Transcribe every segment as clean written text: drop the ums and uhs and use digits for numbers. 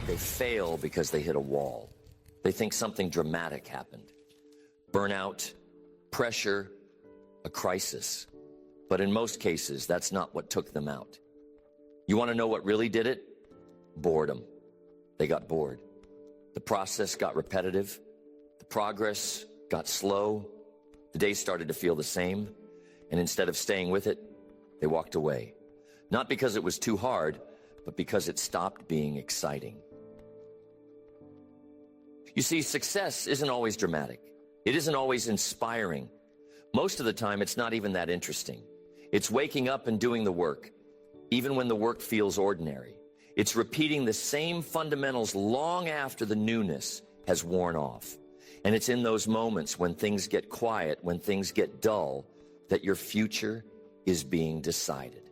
think they fail because they hit a wall. They think something dramatic happened. Burnout, pressure, a crisis. But in most cases, that's not what took them out. You want to know what really did it? Boredom. They got bored. The process got repetitive. The progress got slow. The days started to feel the same. And instead of staying with it, they walked away. Not because it was too hard, but because it stopped being exciting. You see, success isn't always dramatic. It isn't always inspiring. Most of the time, it's not even that interesting. It's waking up and doing the work, even when the work feels ordinary. It's repeating the same fundamentals long after the newness has worn off. And it's in those moments when things get quiet, when things get dull, that your future is being decided.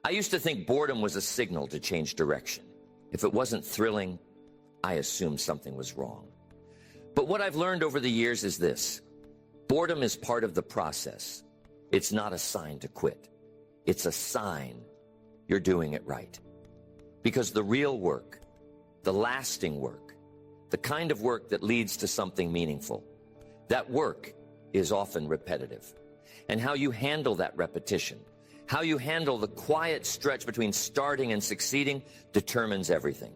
I used to think boredom was a signal to change direction. If it wasn't thrilling, I assumed something was wrong. But what I've learned over the years is this: boredom is part of the process. It's not a sign to quit. It's a sign you're doing it right. Because the real work, the lasting work, the kind of work that leads to something meaningful, that work is often repetitive. And how you handle that repetition, how you handle the quiet stretch between starting and succeeding, determines everything.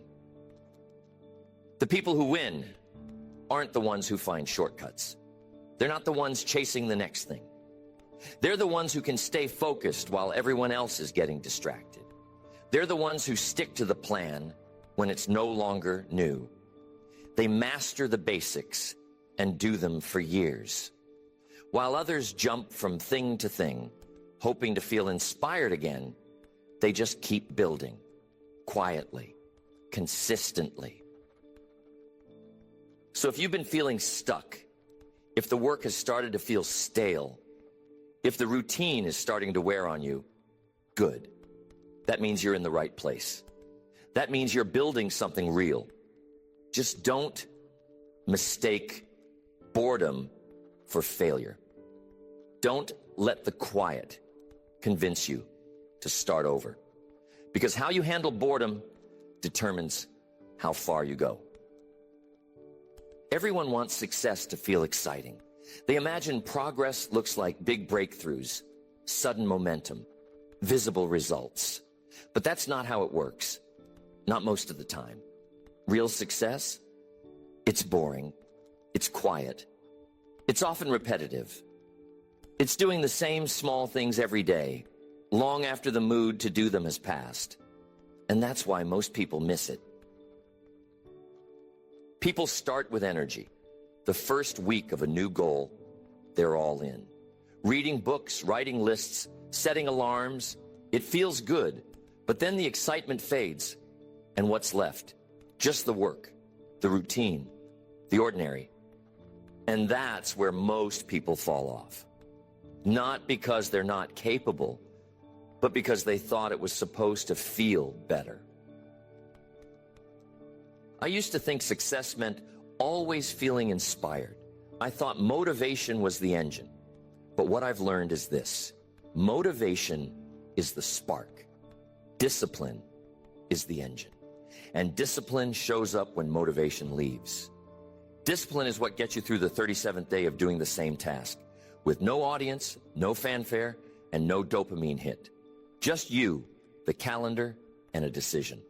The people who win aren't the ones who find shortcuts. They're not the ones chasing the next thing. They're the ones who can stay focused while everyone else is getting distracted. They're the ones who stick to the plan when it's no longer new. They master the basics and do them for years. While others jump from thing to thing, hoping to feel inspired again, they just keep building, quietly, consistently. So if you've been feeling stuck, if the work has started to feel stale, if the routine is starting to wear on you, good. That means you're in the right place. That means you're building something real. Just don't mistake boredom for failure. Don't let the quiet convince you to start over. Because how you handle boredom determines how far you go. Everyone wants success to feel exciting. They imagine progress looks like big breakthroughs, sudden momentum, visible results. But that's not how it works. Not most of the time. Real success? It's boring. It's quiet. It's often repetitive. It's doing the same small things every day, long after the mood to do them has passed. And that's why most people miss it. People start with energy. The first week of a new goal, they're all in. Reading books, writing lists, setting alarms, it feels good, but then the excitement fades. And what's left? Just the work, the routine, the ordinary. And that's where most people fall off. Not because they're not capable, but because they thought it was supposed to feel better. I used to think success meant always feeling inspired. I thought motivation was the engine. But what I've learned is this: motivation is the spark. Discipline is the engine. And discipline shows up when motivation leaves. Discipline is what gets you through the 37th day of doing the same task, with no audience, no fanfare, and no dopamine hit. Just you, the calendar, and a decision.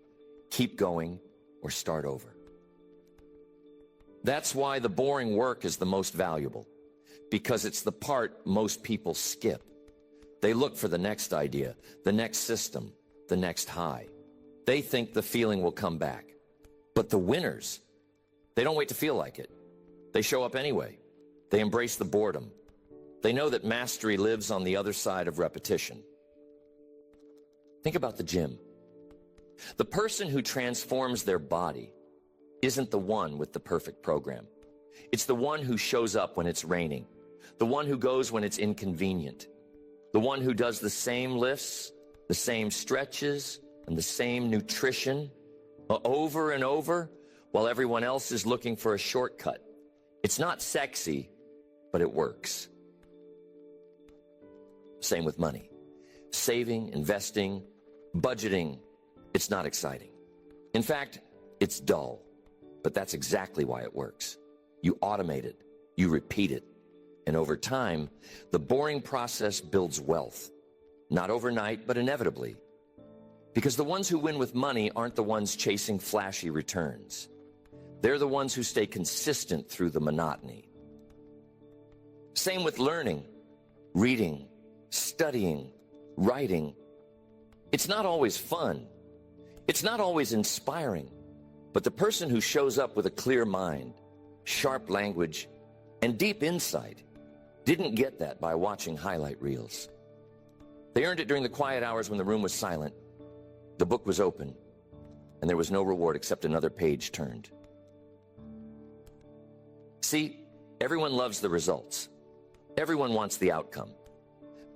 Keep going or start over. That's why the boring work is the most valuable, because it's the part most people skip. They look for the next idea, the next system, the next high. They think the feeling will come back. But the winners, they don't wait to feel like it. They show up anyway. They embrace the boredom. They know that mastery lives on the other side of repetition. Think about the gym. The person who transforms their body isn't the one with the perfect program. It's the one who shows up when it's raining, the one who goes when it's inconvenient, the one who does the same lifts, the same stretches, and the same nutrition over and over while everyone else is looking for a shortcut. It's not sexy, but it works. Same with money. Saving, investing, budgeting, it's not exciting. In fact, it's dull, but that's exactly why it works. You automate it, you repeat it, and over time, the boring process builds wealth. Not overnight, but inevitably. Because the ones who win with money aren't the ones chasing flashy returns. They're the ones who stay consistent through the monotony. Same with learning, reading, studying, writing. It's not always fun. It's not always inspiring. But the person who shows up with a clear mind, sharp language, and deep insight didn't get that by watching highlight reels. They earned it during the quiet hours when the room was silent, the book was open, and there was no reward except another page turned. See, everyone loves the results. Everyone wants the outcome.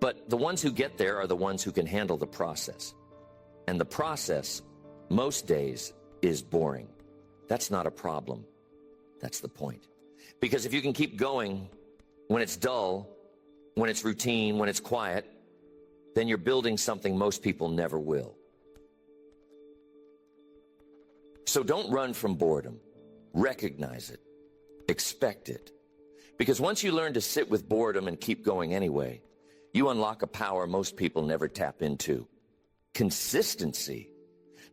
But the ones who get there are the ones who can handle the process. And the process, most days, is boring. That's not a problem. That's the point. Because if you can keep going when it's dull, when it's routine, when it's quiet, then you're building something most people never will. So don't run from boredom. Recognize it. Expect it. Because once you learn to sit with boredom and keep going anyway, you unlock a power most people never tap into. Consistency.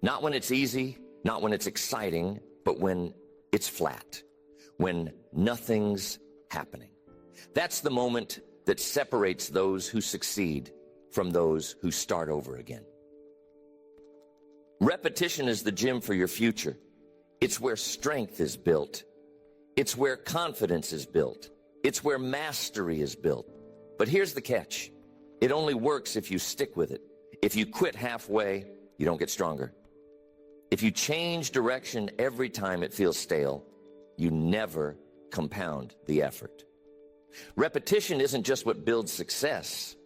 Not when it's easy, not when it's exciting, but when it's flat. When nothing's happening. That's the moment that separates those who succeed from those who start over again. Repetition is the gym for your future. It's where strength is built. It's where confidence is built. It's where mastery is built. But here's the catch. It only works if you stick with it. If you quit halfway, you don't get stronger. If you change direction every time it feels stale, you never compound the effort. Repetition isn't just what builds success.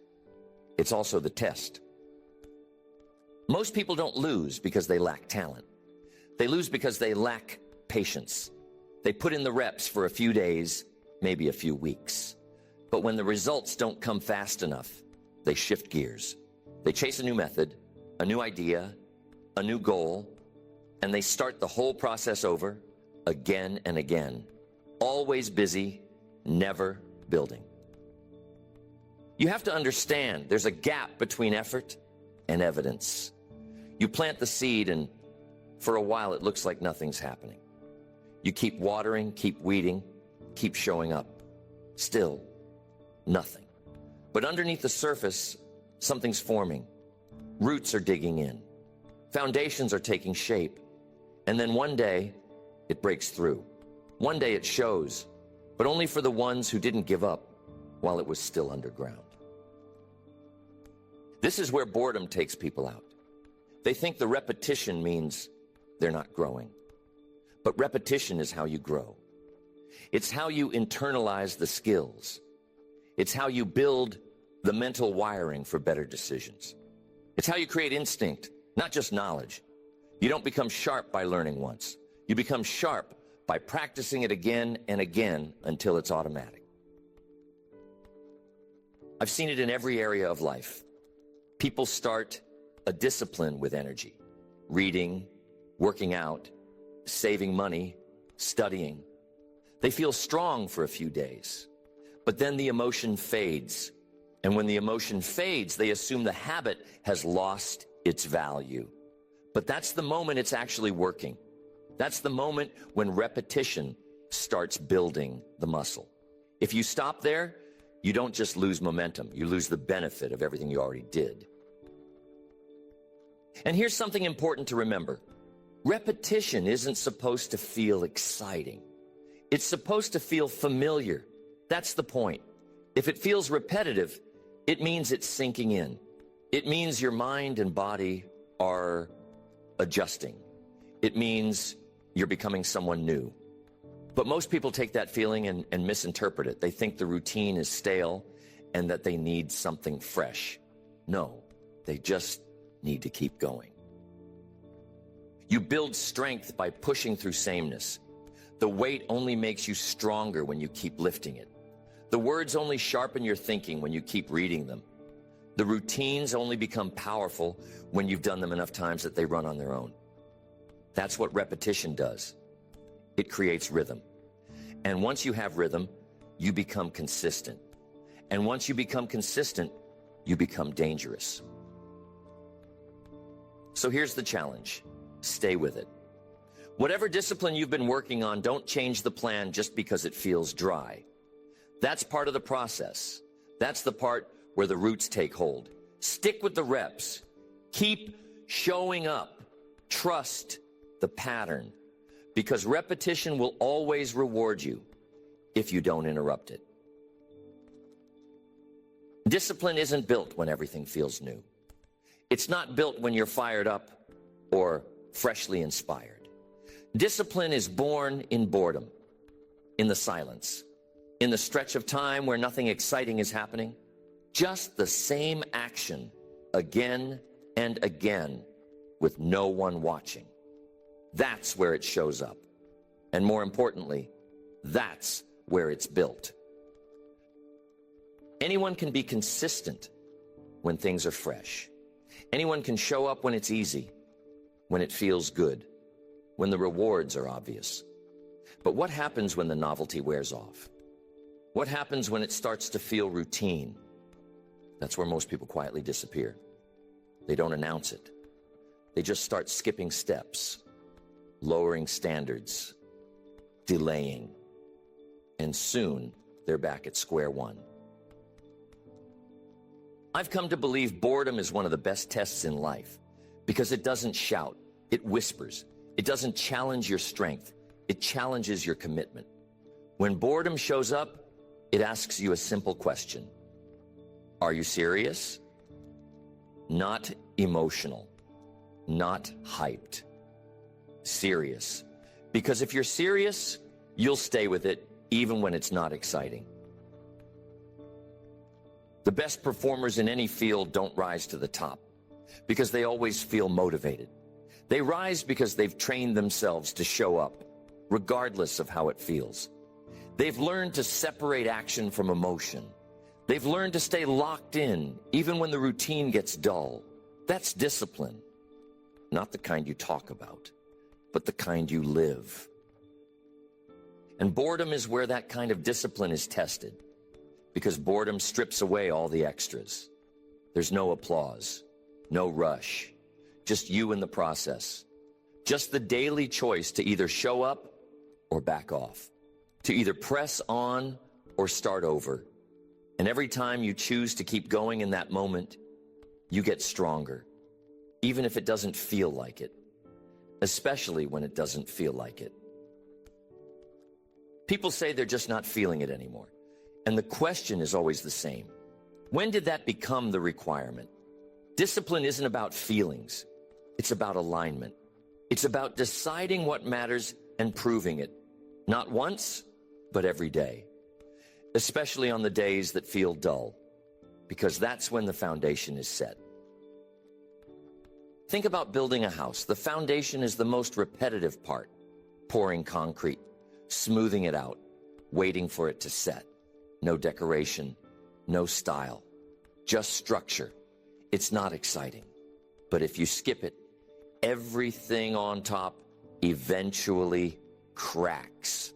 It's also the test. Most people don't lose because they lack talent. They lose because they lack patience. They put in the reps for a few days, maybe a few weeks. But when the results don't come fast enough, they shift gears. They chase a new method, a new idea, a new goal, and they start the whole process over again and again. Always busy, never building. You have to understand there's a gap between effort and evidence. You plant the seed and for a while it looks like nothing's happening. You keep watering, keep weeding, keep showing up. Still, nothing. But underneath the surface, something's forming. Roots are digging in. Foundations are taking shape. And then one day, it breaks through. One day it shows, but only for the ones who didn't give up while it was still underground. This is where boredom takes people out. They think the repetition means they're not growing. But repetition is how you grow. It's how you internalize the skills. It's how you build the mental wiring for better decisions. It's how you create instinct, not just knowledge. You don't become sharp by learning once. You become sharp by practicing it again and again until it's automatic. I've seen it in every area of life. People start a discipline with energy, reading, working out, saving money, studying. They feel strong for a few days, but then the emotion fades. And when the emotion fades, they assume the habit has lost its value. But that's the moment it's actually working. That's the moment when repetition starts building the muscle. If you stop there, you don't just lose momentum, you lose the benefit of everything you already did. And here's something important to remember. Repetition isn't supposed to feel exciting. It's supposed to feel familiar. That's the point. If it feels repetitive, it means it's sinking in. It means your mind and body are adjusting. It means you're becoming someone new. But most people take that feeling and misinterpret it. They think the routine is stale and that they need something fresh. No, they just need to keep going. You build strength by pushing through sameness. The weight only makes you stronger when you keep lifting it. The words only sharpen your thinking when you keep reading them. The routines only become powerful when you've done them enough times that they run on their own. That's what repetition does. It creates rhythm. And once you have rhythm, you become consistent. And once you become consistent, you become dangerous. So here's the challenge. Stay with it. Whatever discipline you've been working on, don't change the plan just because it feels dry. That's part of the process. That's the part where the roots take hold. Stick with the reps. Keep showing up. Trust the pattern, because repetition will always reward you if you don't interrupt it. Discipline isn't built when everything feels new. It's not built when you're fired up or freshly inspired. Discipline is born in boredom, in the silence, in the stretch of time where nothing exciting is happening. Just the same action again and again with no one watching. That's where it shows up. And more importantly, that's where it's built. Anyone can be consistent when things are fresh. Anyone can show up when it's easy, when it feels good, when the rewards are obvious. But what happens when the novelty wears off? What happens when it starts to feel routine? That's where most people quietly disappear. They don't announce it. They just start skipping steps, lowering standards, delaying, and soon they're back at square one. I've come to believe boredom is one of the best tests in life because it doesn't shout, it whispers. It doesn't challenge your strength, it challenges your commitment. When boredom shows up, it asks you a simple question. Are you serious? Not emotional, not hyped. Serious. Because if you're serious, you'll stay with it even when it's not exciting. The best performers in any field don't rise to the top because they always feel motivated. They rise because they've trained themselves to show up, regardless of how it feels. They've learned to separate action from emotion. They've learned to stay locked in, even when the routine gets dull. That's discipline. Not the kind you talk about, but the kind you live. And boredom is where that kind of discipline is tested, because boredom strips away all the extras. There's no applause, no rush, just you in the process. Just the daily choice to either show up or back off, to either press on or start over. And every time you choose to keep going in that moment, you get stronger, even if it doesn't feel like it, especially when it doesn't feel like it. People say they're just not feeling it anymore. And the question is always the same. When did that become the requirement? Discipline isn't about feelings. It's about alignment. It's about deciding what matters and proving it. Not once, but every day. Especially on the days that feel dull, because that's when the foundation is set. Think about building a house. The foundation is the most repetitive part. Pouring concrete, smoothing it out, waiting for it to set. No decoration, no style, just structure. It's not exciting. But if you skip it, everything on top eventually cracks.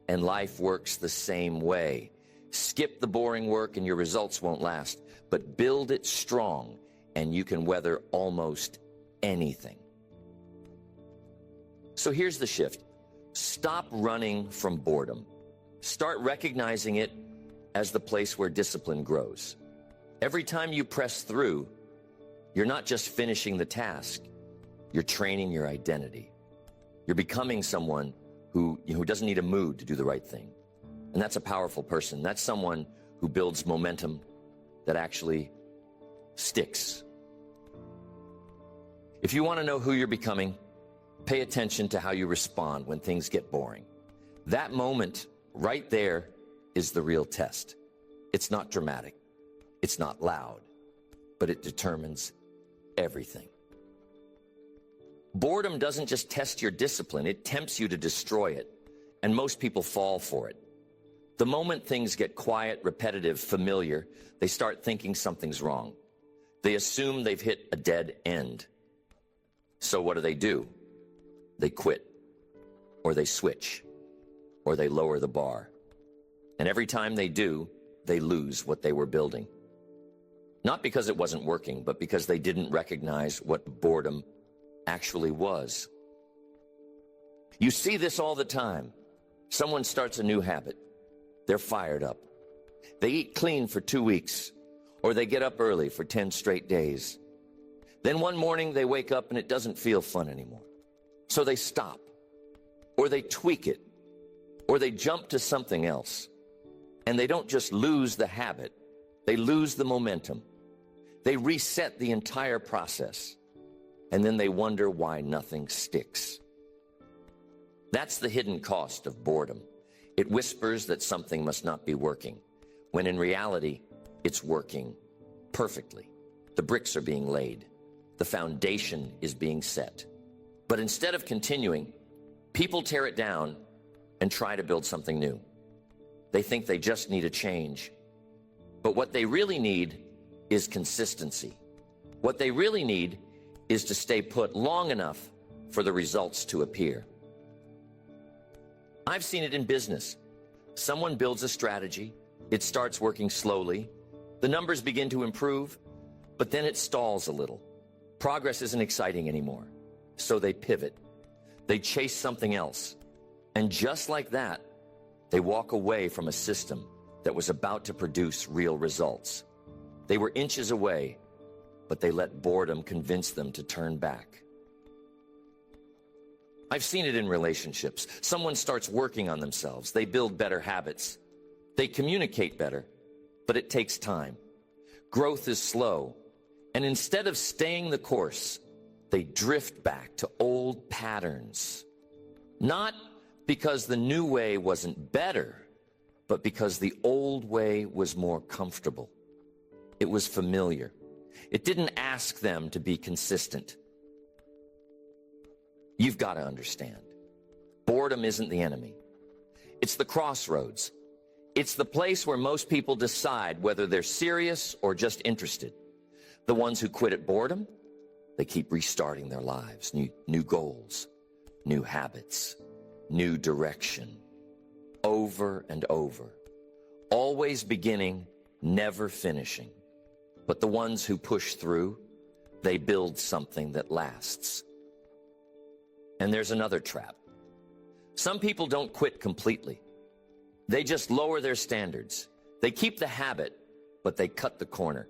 And life works the same way. Skip the boring work and your results won't last, but build it strong and you can weather almost anything. So here's the shift. Stop running from boredom. Start recognizing it as the place where discipline grows. Every time you press through, you're not just finishing the task, you're training your identity. You're becoming someone who doesn't need a mood to do the right thing. And that's a powerful person. That's someone who builds momentum that actually sticks. If you want to know who you're becoming, pay attention to how you respond when things get boring. That moment right there is the real test. It's not dramatic. It's not loud, but it determines everything. Boredom doesn't just test your discipline, it tempts you to destroy it, and most people fall for it. The moment things get quiet, repetitive, familiar, they start thinking something's wrong. They assume they've hit a dead end. So what do? they quit, or they switch, or they lower the bar. And every time they do, they lose what they were building. Not because it wasn't working, but because they didn't recognize what boredom actually was. You see this all the time. Someone starts a new habit. They're fired up. They eat clean for 2 weeks, or they get up early for 10 straight days. Then one morning they wake up and it doesn't feel fun anymore. So they stop, or they tweak it, or they jump to something else. And they don't just lose the habit, they lose the momentum. They reset the entire process, and then they wonder why nothing sticks. That's the hidden cost of boredom. It whispers that something must not be working, when in reality, it's working perfectly. The bricks are being laid. The foundation is being set. But instead of continuing, people tear it down and try to build something new. They think they just need a change. But what they really need is consistency. What they really need is to stay put long enough for the results to appear. I've seen it in business. Someone builds a strategy, it starts working slowly, the numbers begin to improve, but then it stalls a little. Progress isn't exciting anymore, so they pivot. They chase something else, and just like that, they walk away from a system that was about to produce real results. They were inches away, but they let boredom convince them to turn back. I've seen it in relationships. Someone starts working on themselves. They build better habits. They communicate better, but it takes time. Growth is slow, and instead of staying the course, they drift back to old patterns. Not because the new way wasn't better, but because the old way was more comfortable. It was familiar. It didn't ask them to be consistent. You've got to understand, boredom isn't the enemy. It's the crossroads. It's the place where most people decide whether they're serious or just interested. The ones who quit at boredom, they keep restarting their lives, new goals, new habits, new direction, over and over, always beginning, never finishing. But the ones who push through, they build something that lasts. And there's another trap. Some people don't quit completely. They just lower their standards. They keep the habit, but they cut the corner.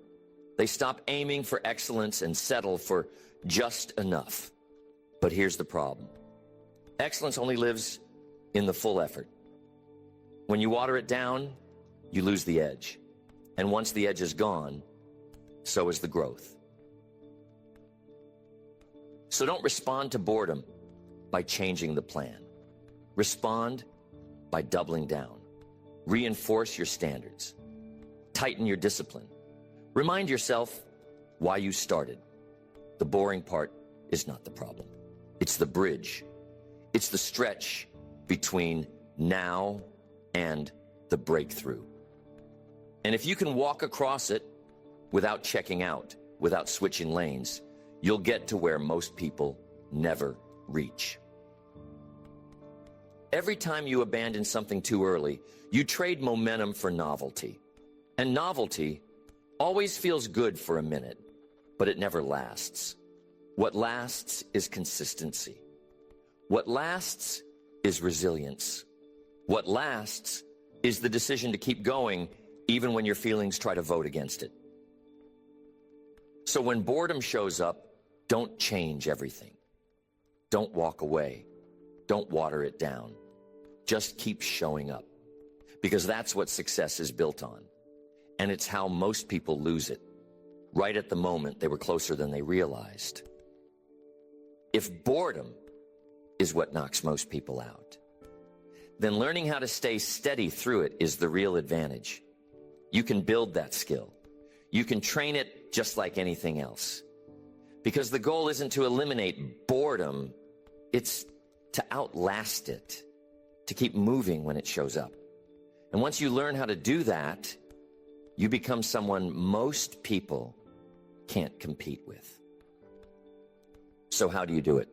They stop aiming for excellence and settle for just enough. But here's the problem. Excellence only lives in the full effort. When you water it down, you lose the edge. And once the edge is gone, so is the growth. So don't respond to boredom by changing the plan. Respond by doubling down. Reinforce your standards. Tighten your discipline. Remind yourself why you started. The boring part is not the problem. It's the bridge. It's the stretch between now and the breakthrough. And if you can walk across it without checking out, without switching lanes, you'll get to where most people never reach. Every time you abandon something too early, you trade momentum for novelty. And novelty always feels good for a minute, but it never lasts. What lasts is consistency. What lasts is resilience. What lasts is the decision to keep going even when your feelings try to vote against it. So when boredom shows up, don't change everything. Don't walk away. Don't water it down. Just keep showing up, because that's what success is built on. And it's how most people lose it. Right at the moment, they were closer than they realized. If boredom is what knocks most people out, then learning how to stay steady through it is the real advantage. You can build that skill. You can train it just like anything else. Because the goal isn't to eliminate boredom, it's to outlast it, to keep moving when it shows up. And once you learn how to do that, you become someone most people can't compete with. So how do you do it?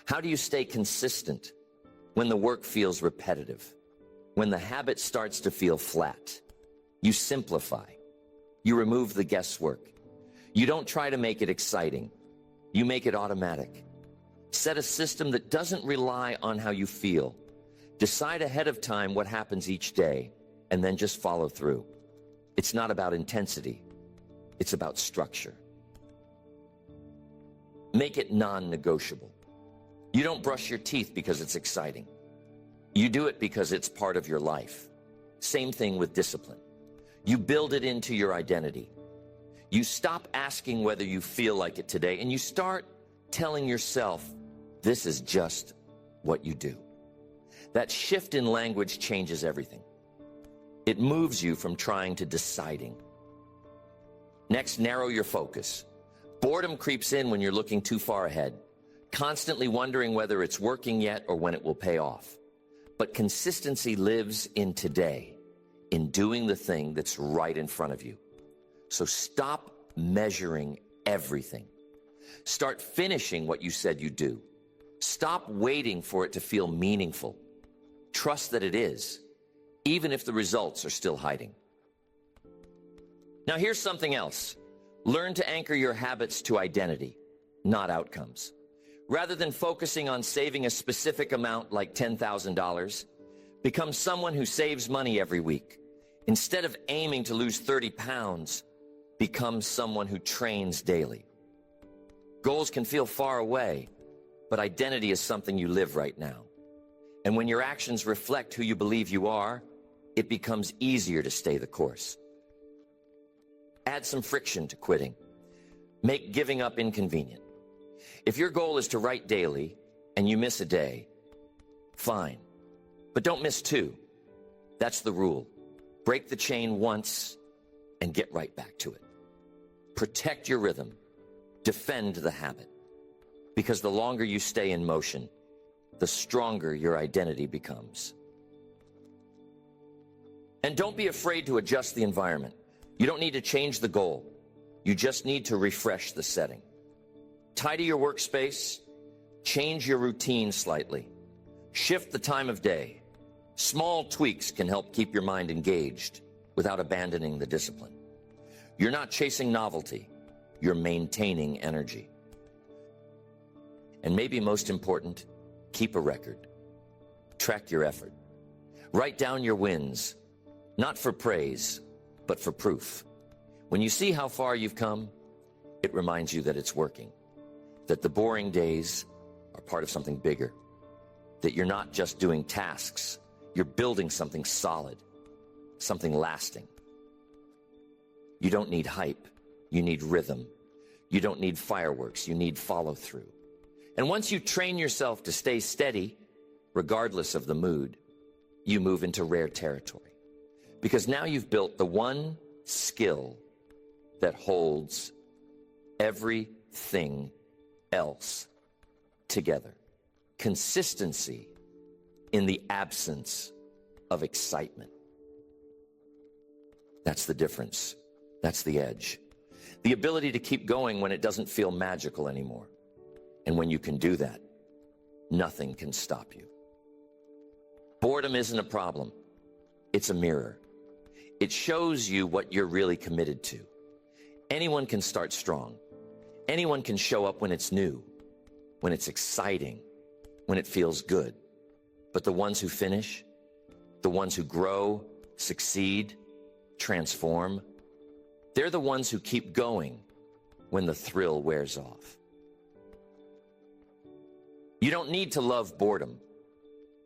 How do you stay consistent when the work feels repetitive? When the habit starts to feel flat? You simplify. You remove the guesswork. You don't try to make it exciting. You make it automatic. Set a system that doesn't rely on how you feel. Decide ahead of time what happens each day, and then just follow through. It's not about intensity. It's about structure. Make it non-negotiable. You don't brush your teeth because it's exciting. You do it because it's part of your life. Same thing with discipline. You build it into your identity. You stop asking whether you feel like it today, and you start telling yourself, this is just what you do. That shift in language changes everything. It moves you from trying to deciding. Next, narrow your focus. Boredom creeps in when you're looking too far ahead, constantly wondering whether it's working yet or when it will pay off. But consistency lives in today, in doing the thing that's right in front of you. So stop measuring everything. Start finishing what you said you'd do. Stop waiting for it to feel meaningful. Trust that it is, even if the results are still hiding. Now here's something else. Learn to anchor your habits to identity, not outcomes. Rather than focusing on saving a specific amount like $10,000, become someone who saves money every week. Instead of aiming to lose 30 pounds, become someone who trains daily. Goals can feel far away, but identity is something you live right now. And when your actions reflect who you believe you are, it becomes easier to stay the course. Add some friction to quitting. Make giving up inconvenient. If your goal is to write daily and you miss a day, fine. But don't miss two. That's the rule. Break the chain once and get right back to it. Protect your rhythm. Defend the habit. Because the longer you stay in motion, the stronger your identity becomes. And don't be afraid to adjust the environment. You don't need to change the goal. You just need to refresh the setting. Tidy your workspace. Change your routine slightly. Shift the time of day. Small tweaks can help keep your mind engaged without abandoning the discipline. You're not chasing novelty. You're maintaining energy. And maybe most important, keep a record. Track your effort. Write down your wins, not for praise, but for proof. When you see how far you've come, it reminds you that it's working, that the boring days are part of something bigger, that you're not just doing tasks, you're building something solid, something lasting. You don't need hype, you need rhythm. You don't need fireworks, you need follow-through. And once you train yourself to stay steady, regardless of the mood, you move into rare territory. Because now you've built the one skill that holds everything else together. Consistency in the absence of excitement. That's the difference. That's the edge. The ability to keep going when it doesn't feel magical anymore. And when you can do that, nothing can stop you. Boredom isn't a problem. It's a mirror. It shows you what you're really committed to. Anyone can start strong. Anyone can show up when it's new, when it's exciting, when it feels good. But the ones who finish, the ones who grow, succeed, transform, they're the ones who keep going when the thrill wears off. You don't need to love boredom,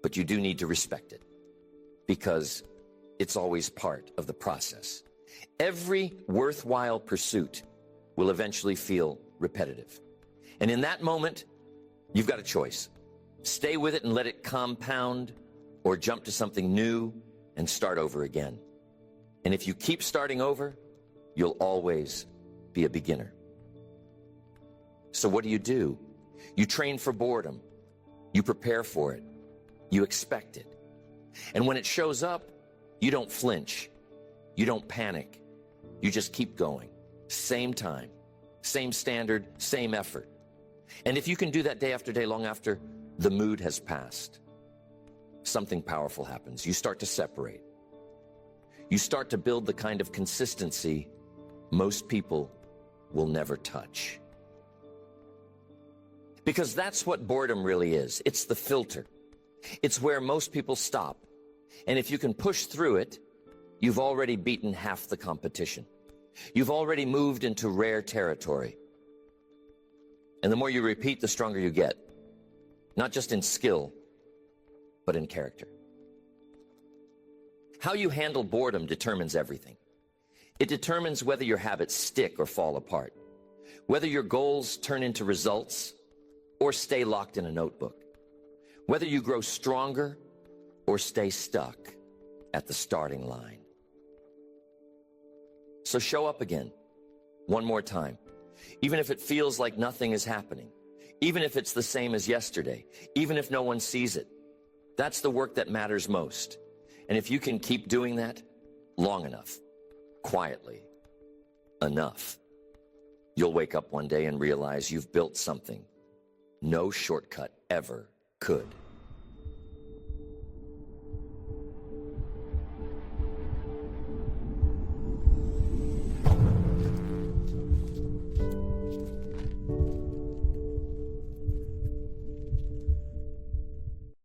but you do need to respect it, because it's always part of the process. Every worthwhile pursuit will eventually feel repetitive. And in that moment, you've got a choice. Stay with it and let it compound, or jump to something new and start over again. And if you keep starting over, you'll always be a beginner. So what do? You train for boredom. You prepare for it. You expect it. And when it shows up, you don't flinch. You don't panic. You just keep going. Same time, same standard, same effort. And if you can do that day after day, long after the mood has passed, something powerful happens. You start to separate. You start to build the kind of consistency most people will never touch. Because that's what boredom really is. It's the filter. It's where most people stop. And if you can push through it, you've already beaten half the competition. You've already moved into rare territory. And the more you repeat, the stronger you get. Not just in skill, but in character. How you handle boredom determines everything. It determines whether your habits stick or fall apart, whether your goals turn into results or stay locked in a notebook, whether you grow stronger or stay stuck at the starting line. So show up again, one more time, even if it feels like nothing is happening, even if it's the same as yesterday, even if no one sees it. That's the work that matters most. And if you can keep doing that long enough, quietly enough, you'll wake up one day and realize you've built something no shortcut ever could.